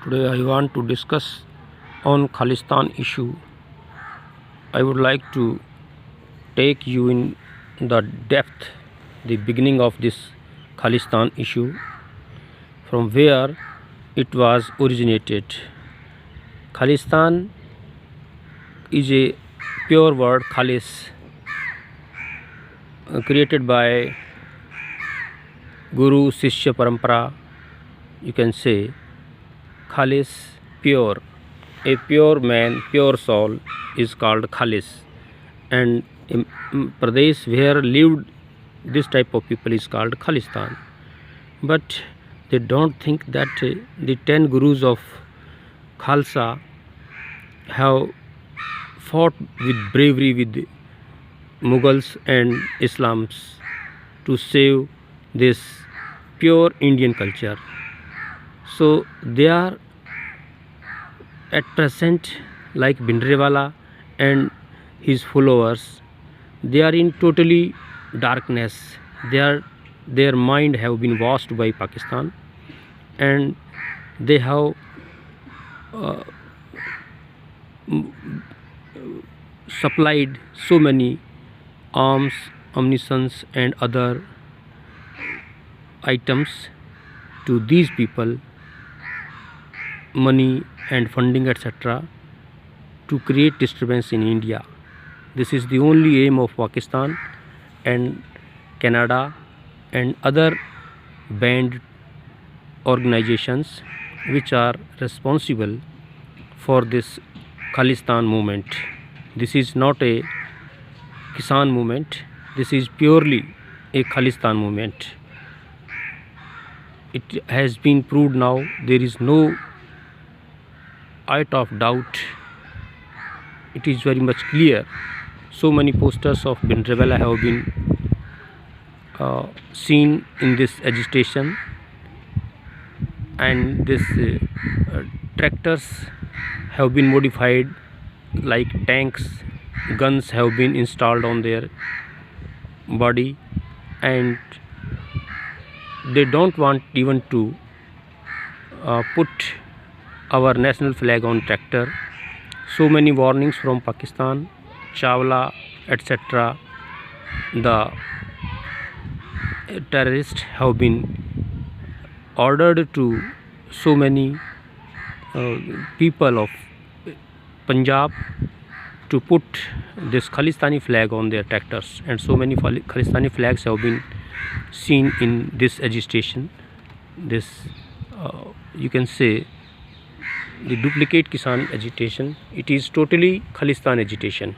Today I want to discuss on Khalistan issue. I would like to take you in the depth, the beginning of this Khalistan issue, from where it was originated. Khalistan is a pure word, Khalis, created by Guru Sishya Parampara. You can say Khalis, pure. A pure man, pure soul is called Khalis, and in Pradesh where lived this type of people is called Khalistan. But they don't think that the 10 gurus of Khalsa have fought with bravery with Mughals and Islams to save this pure Indian culture. So they are at present like Bhindranwala and his followers. They are in totally darkness. Their mind have been washed by Pakistan, and they have supplied so many arms, ammunition and other items to these people, money and funding etc., to create disturbance in India. This is the only aim of Pakistan and Canada and other banned organizations which are responsible for this Khalistan movement. This is not a Kisan movement, this is purely a Khalistan movement. It has been proved now, there is no iota of doubt, it is very much clear. So many posters of Bhindranwala have been seen in this agitation, and this tractors have been modified like tanks, guns have been installed on their body, and they don't want even to put our national flag on tractor. So many warnings from Pakistan, Chawla etc., the terrorists have been ordered to so many people of Punjab to put this Khalistani flag on their tractors, and so many Khalistani flags have been seen in this agitation. This you can say the duplicate Kisan agitation. It is totally Khalistan agitation.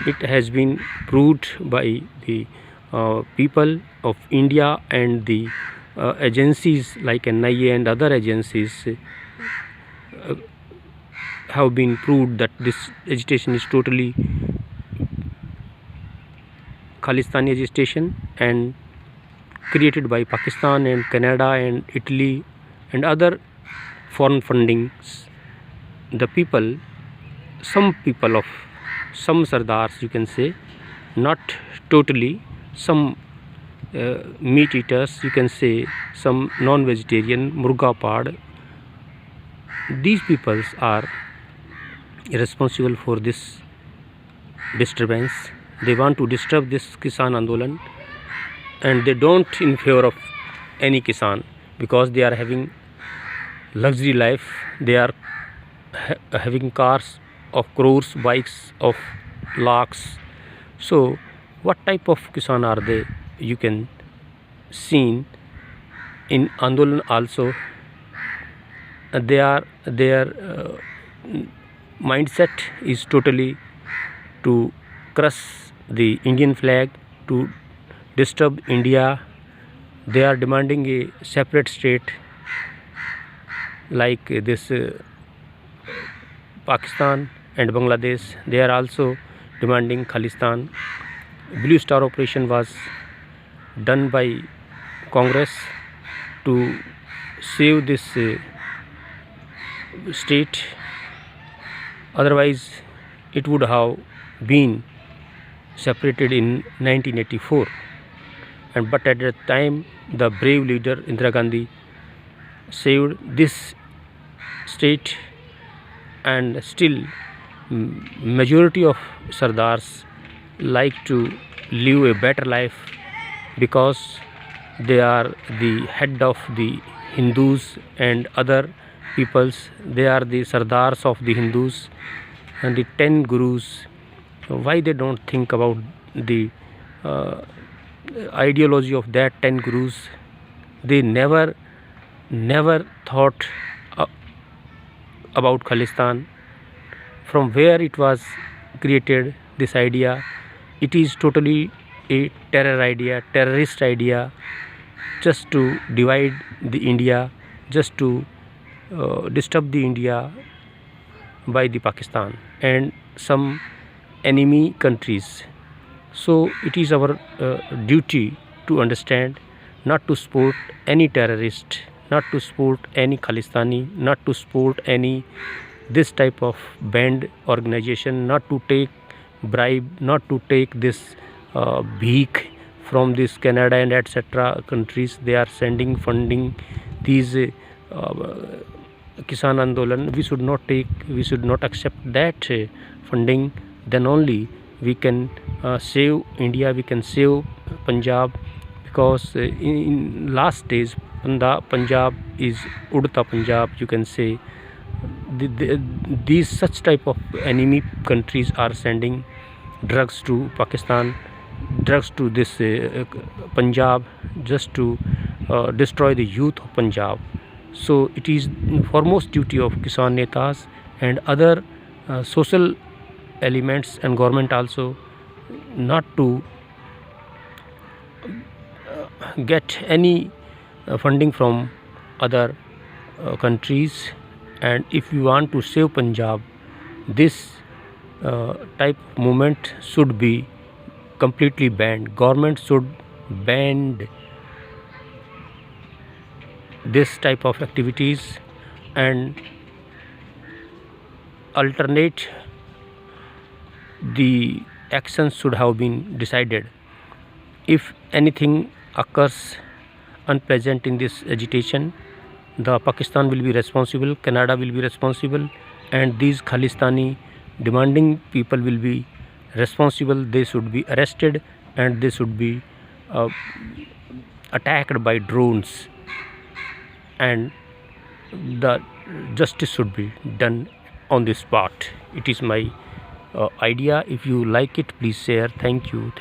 It has been proved by the people of India and the agencies like NIA and other agencies have been proved that this agitation is totally Khalistani agitation and created by Pakistan and Canada and Italy and other foreign fundings. The people, some people of some Sardars, you can say, not totally, some meat eaters, you can say, some non-vegetarian, Murga Pad, these peoples are responsible for this disturbance. They want to disturb this Kisan Andolan, and they don't in favor of any Kisan because they are having luxury life. They are having cars of crores, bikes of lakhs. So what type of Kisan are they? You can see in Andolan also. Their mindset is totally to crush the Indian flag, to disturb India. They are demanding a separate state like this Pakistan and Bangladesh. They are also demanding Khalistan. Blue Star operation was done by Congress to save this state, otherwise it would have been separated in 1984. But at that time the brave leader Indira Gandhi saved this state, and still majority of Sardars like to live a better life because they are the head of the Hindus and other peoples. They are the Sardars of the Hindus and the 10 Gurus. Why they don't think about the ideology of that 10 Gurus? They never thought about Khalistan, from where it was created, this idea. It is totally a terrorist idea, just to divide the India, just to disturb the India by the Pakistan and some enemy countries. So it is our duty to understand, not to support any terrorist, not to support any Khalistani, not to support any this type of banned organization, not to take bribe, not to take this bheek from this Canada and etc. countries. They are sending funding these Kisan Andolan. We should not take, we should not accept that funding. Then only we can save India, we can save Punjab, because in last days Punjab is Udta Punjab, you can say. These such type of enemy countries are sending drugs to Pakistan, drugs to this Punjab, just to destroy the youth of Punjab. So it is foremost duty of Kisan Netas and other social elements and government also, not to get any funding from other countries. And if you want to save Punjab, this type of movement should be completely banned. Government should ban this type of activities and alternate the actions should have been decided. If anything occurs unpleasant in this agitation, the Pakistan will be responsible, Canada will be responsible, and these Khalistani demanding people will be responsible. They should be arrested and they should be attacked by drones, and the justice should be done on this spot. It is my idea. If you like it, please share. Thank you.